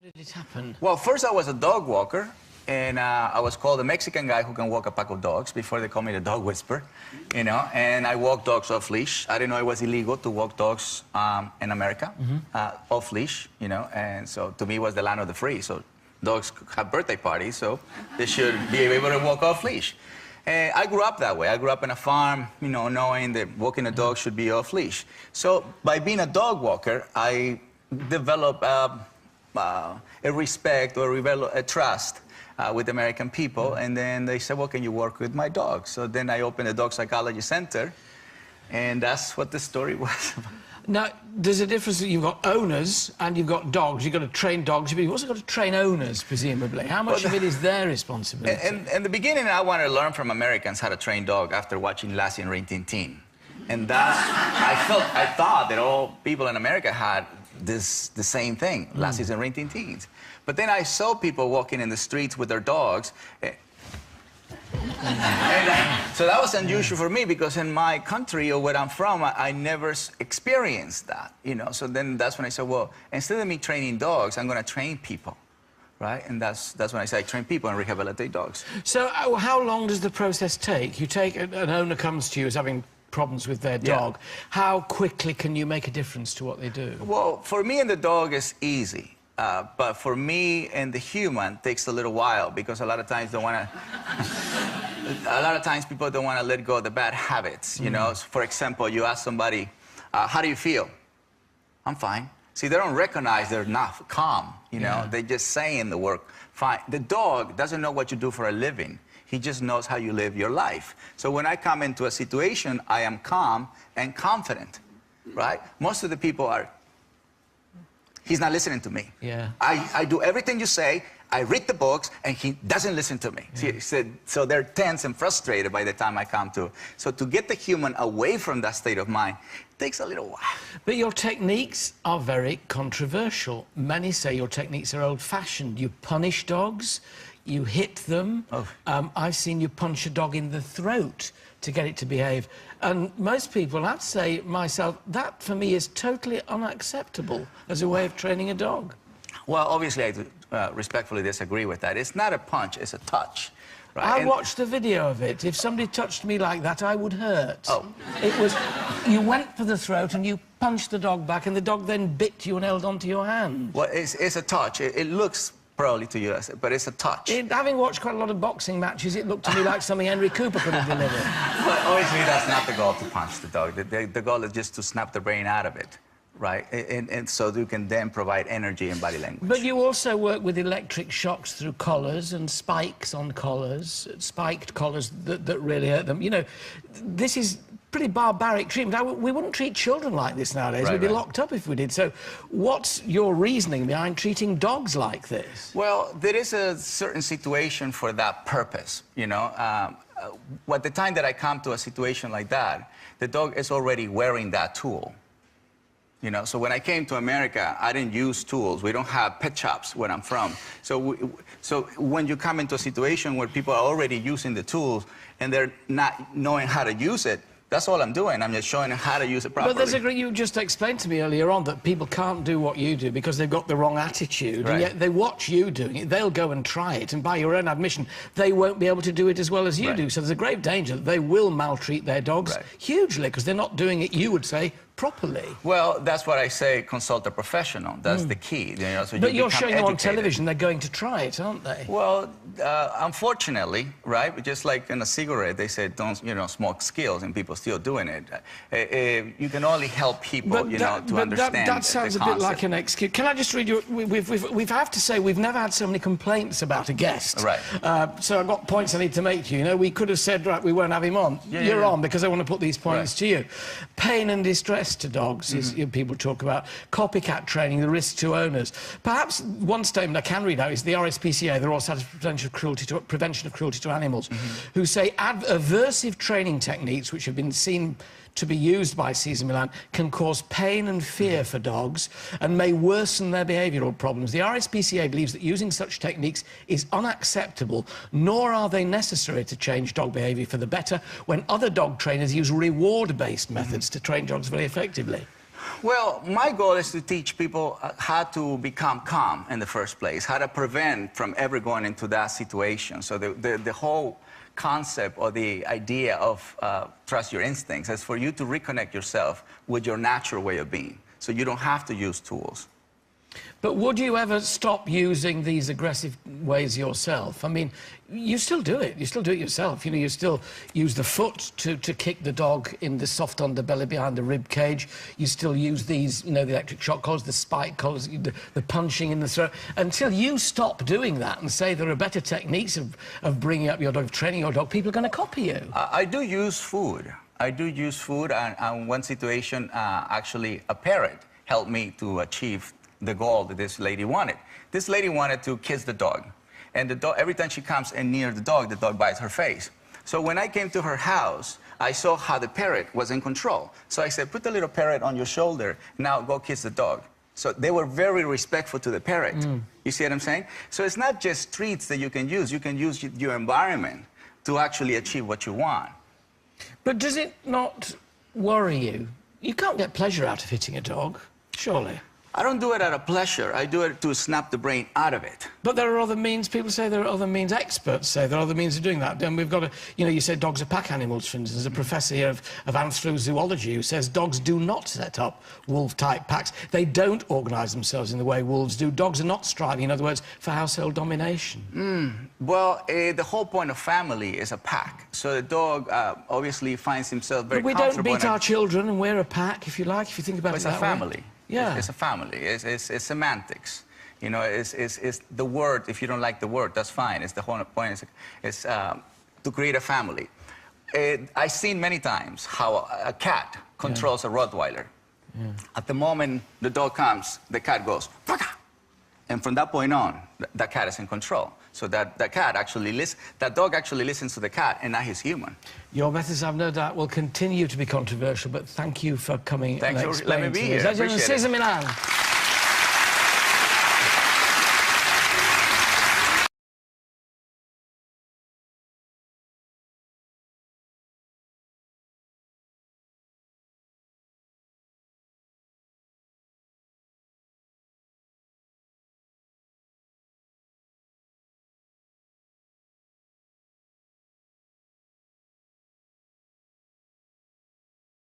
How did it happen? Well, first I was a dog walker, and I was called a Mexican guy who can walk a pack of dogs before they called me the dog whisperer, you know, and I walk dogs off leash. I didn't know it was illegal to walk dogs in America off leash, you know, and so to me it was the land of the free. So dogs have birthday parties, so they should be able to walk off leash. And I grew up that way. I grew up in a farm, you know, knowing that walking a dog should be off leash. So by being a dog walker, I developed a respect or a trust with American people, and then they said, well, can you work with my dog? So then I opened a dog psychology center, and that's what the story was. Now, there's a difference that you've got owners and you've got dogs. You've got to train dogs, but you've also got to train owners, presumably. How much of it is their responsibility? In the beginning, I wanted to learn from Americans how to train dog after watching Lassie and Rin Tin Tin. And that's, I thought that all people in America had the same thing, Lassies and Rin Tin Tins. But then I saw people walking in the streets with their dogs. So that was unusual for me, because in my country or where I'm from, I never experienced that, you know. So then that's when I said, well, instead of me training dogs, I'm going to train people, right? And that's when I say I train people and rehabilitate dogs. So how long does the process take? You take, an owner comes to you as having problems with their dog. Yeah. How quickly can you make a difference to what they do? Well, for me and the dog is easy. But for me and the human, it takes a little while, because a lot of times people don't want to let go of the bad habits, you know. So for example, you ask somebody, how do you feel? I'm fine. See, they don't recognize they're not calm, you know. They're just saying the word fine. The dog doesn't know what you do for a living. He just knows how you live your life. So when I come into a situation, I am calm and confident, right? Most of the people are, he's not listening to me. Yeah. I do everything you say, I read the books, and he doesn't listen to me. Yeah. So they're tense and frustrated by the time I come to. So to get the human away from that state of mind takes a little while. But your techniques are very controversial. Many say your techniques are old-fashioned. You punish dogs, you hit them. Oh. I've seen you punch a dog in the throat to get it to behave. And most people, I'd say myself, that for me is totally unacceptable as a way of training a dog. Well, obviously, I respectfully disagree with that. It's not a punch, it's a touch. Right? I watched the video of it. If somebody touched me like that, I would hurt. Oh. It was, you went for the throat and you punched the dog back, and the dog then bit you and held onto your hand. Well, it's a touch. It looks probably to you, but it's a touch. Having watched quite a lot of boxing matches, it looked to me like something Henry Cooper could have delivered. But obviously, that's not the goal, to punch the dog. The goal is just to snap the brain out of it, right? And so you can then provide energy and body language. But you also work with electric shocks through collars and spikes on collars, spiked collars that really hurt them. You know, this is pretty barbaric treatment. We wouldn't treat children like this nowadays. We'd be locked up if we did. So what's your reasoning behind treating dogs like this? Well, there is a certain situation for that purpose, you know. At the time that I come to a situation like that, the dog is already wearing that tool. You know, so when I came to America, I didn't use tools. We don't have pet shops where I'm from. So when you come into a situation where people are already using the tools and they're not knowing how to use it, that's all I'm doing. I'm just showing them how to use it properly. But you just explained to me earlier on that people can't do what you do because they've got the wrong attitude. Right. And yet they watch you doing it, they'll go and try it, and by your own admission, they won't be able to do it as well as you do. So there's a grave danger that they will maltreat their dogs hugely because they're not doing it, you would say, properly. Well, that's what I say, consult a professional. That's the key. You know, so but you're showing them on television, they're going to try it, aren't they? Well, unfortunately, right, just like in a cigarette, they say don't, you know, smoke skills, and people still doing it. You can only help people, you know, to understand that sounds a bit like an excuse. Can I just read you? We have to say we've never had so many complaints about a guest. Right. So I've got points I need to make to you. You know, we could have said, right, we won't have him on. You're on because I want to put these points to you. Pain and distress to dogs is people talk about. Copycat training, the risk to owners. Perhaps one statement I can read out is the RSPCA, the Royal Society for Prevention of Cruelty to Animals, who say aversive training techniques, which have been seen to be used by Cesar Millan, can cause pain and fear for dogs and may worsen their behavioural problems. The RSPCA believes that using such techniques is unacceptable, nor are they necessary to change dog behaviour for the better when other dog trainers use reward-based methods to train dogs very effectively. Well, my goal is to teach people how to become calm in the first place, how to prevent from ever going into that situation. So the whole concept or the idea of trust your instincts is for you to reconnect yourself with your natural way of being, so you don't have to use tools. But would you ever stop using these aggressive ways yourself? I mean, you still do it. You still do it yourself. You know, you still use the foot to kick the dog in the soft underbelly behind the rib cage. You still use these, you know, the electric shock collars, the spike collars, the punching in the throat. Until you stop doing that and say there are better techniques of bringing up your dog, of training your dog, people are going to copy you. I do use food. I do use food, and one situation, actually, a parrot helped me to achieve the goal that this lady wanted. This lady wanted to kiss the dog. And the dog, every time she comes in near the dog bites her face. So when I came to her house, I saw how the parrot was in control. So I said, put the little parrot on your shoulder, now go kiss the dog. So they were very respectful to the parrot. You see what I'm saying? So it's not just treats that you can use your environment to actually achieve what you want. But does it not worry you? You can't get pleasure out of hitting a dog, surely. I don't do it out of pleasure. I do it to snap the brain out of it. But there are other means, people say there are other means, experts say there are other means of doing that. And we've got to, you know, you say dogs are pack animals, for instance. There's a professor here of anthrozoology who says dogs do not set up wolf-type packs. They don't organise themselves in the way wolves do. Dogs are not striving, in other words, for household domination. Well, the whole point of family is a pack. So the dog obviously finds himself very comfortable. But we don't beat our children and we're a pack, if you like, if you think about it that way. It's a family. Yeah. It's a family. It's semantics. You know, it's the word. If you don't like the word, that's fine. It's the whole point. It's to create a family. I've seen many times how a cat controls a Rottweiler. At the moment the dog comes, the cat goes, "Paka!" And from that point on, that cat is in control. So that dog actually listens to the cat, and now he's human. Your methods, I've no doubt, will continue to be controversial, but thank you for coming and explaining. Thanks for letting me be here. Cesar, Millan.